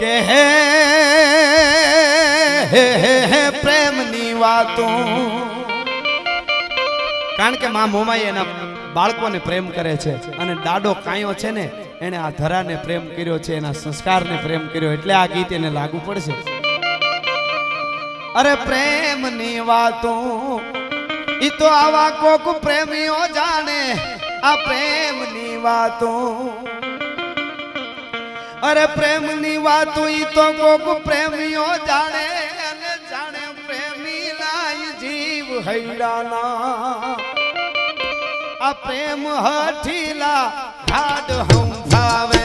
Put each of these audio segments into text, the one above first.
કે હે પ્રેમની વાતો, કારણ કે માં મોમાઈ એના બાળકોને પ્રેમ કરે છે અને દાડો કાયો છે ને એને આ ધરાને પ્રેમ કર્યો છે, એના સંસ્કારને પ્રેમ કર્યો, એટલે આ ગીત એને લાગુ પડશે. અરે પ્રેમની વાતો ઈ તો આવા કોક પ્રેમીઓ જાણે, આ પ્રેમની વાતો. અરે પ્રેમની વાતો ઈ તો કોક પ્રેમીઓ જાણે, અને જાણે પ્રેમી લાય જીવ હૈડાના. આ પ્રેમ હઠીલા ઘાડ હંભાવે.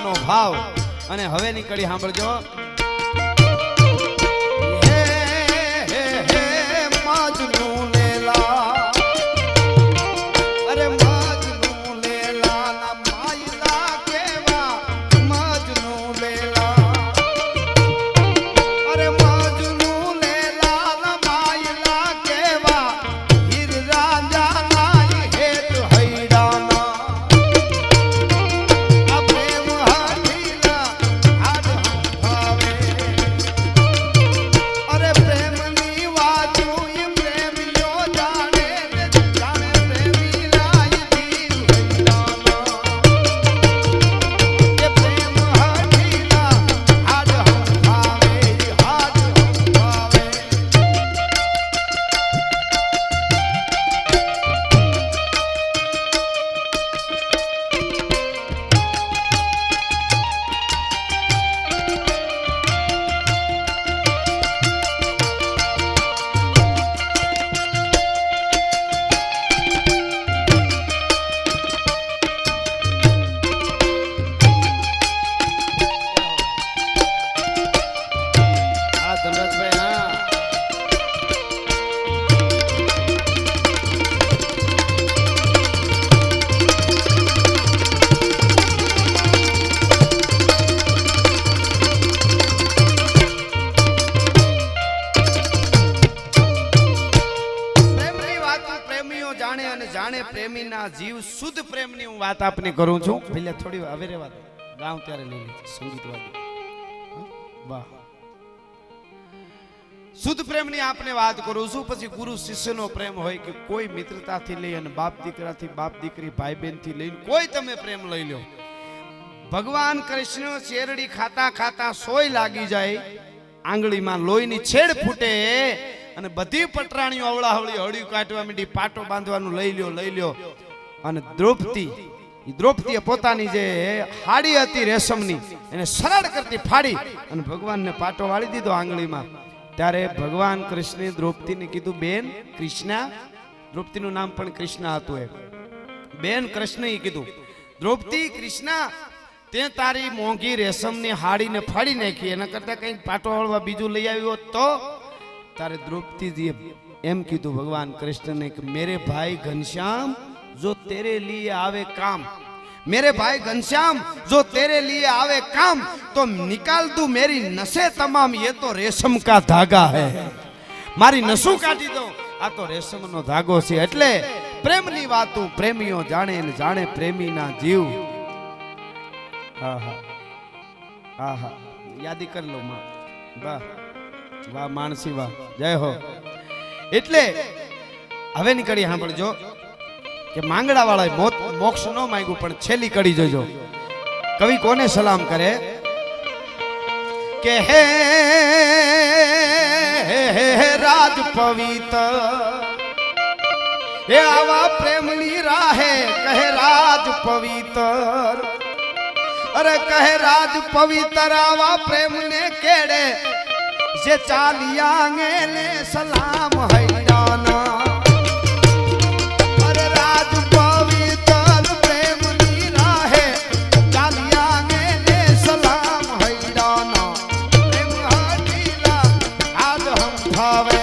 ગાવાનો ભાવ અને હવેની કડી સાંભળજો. પ્રેમીના જીવ શુદ્ધ પ્રેમની હું વાત આપને કરું છું. પહેલા થોડી હવે રેવા દો, ગાઉં ત્યારે લઈ લે સંગીત વાળી. વાહ, શુદ્ધ પ્રેમની આપને વાત કરું છું. પછી ગુરુ શિષ્યનો પ્રેમ હોય કે કોઈ મિત્રતાથી લઈ અને બાપ દીકરાથી, બાપ દીકરી, ભાઈ બહેન થી લઈને કોઈ તમે પ્રેમ લઈ લો. ભગવાન કૃષ્ણ શેરડી ખાતા ખાતા સોય લાગી જાય, આંગળીમાં લોહીની છેડ ફૂટે અને બધી પટરાણીઓ અવળાવળી હળિયું કાઢવા માંડી, પાટો બાંધવાનું લઈ લ્યો. અને દ્રૌપદીએ પોતાની જે હાડી હતી રેશમની એને સરળ કરતી ફાડી અને ભગવાનને પાટો વાળી દીધો આંગળીમાં. ત્યારે ભગવાન કૃષ્ણે દ્રૌપદીને કીધું, બેન કૃષ્ણા, દ્રૌપદીનું નામ પણ કૃષ્ણા હતું. એ બેન કૃષ્ણએ કીધું, દ્રૌપદી કૃષ્ણા, તે તારી મોંઘી રેશમની હાડીને ફાડી નાખી, એના કરતા કઈ પાટો વાળવા બીજું લઈ આવ્યો તો. તારે દ્રૌપદીજીએ એમ કીધું ભગવાન કૃષ્ણને કે મેરે ભાઈ ઘનશ્याम जो तेरे लिए आवे काम, मेरे भाई घनश्याम जो तेरे लिए आवे काम, तो निकाल दू मेरी नसें तमाम, ये तो रेशम का धागा है. मारी नसों काटी दो, आ तो रेशम नो धागो છે. એટલે પ્રેમની વાતો પ્રેમીઓ જાણે ને જાણે પ્રેમીના જીવ. આહા આહા, યાદી કરી લો માં. વાહ વાહ માણસી વાહ, જય હો. એટલે હવે ની કડી સાંભળજો કે માંગડા વાળા મોક્ષ ન માંગ્યું પણ છેલ્લી કડી જોજો. કવિ કોને સલામ કરે કે હે રાજ પવિત્ર, હે આવા પ્રેમની રાહે કહે રાજ પવિત્ર. અરે કહે રાજ પવિત્ર આવા પ્રેમને કેડે, જે ચાલિયા ને સલામ હૈરાના. અરે રાજ પવિત્ર પ્રેમની રાહે ચાલિયા ને સલામ હૈરાના. પ્રેમ હટીલા આજ હમ ભાવે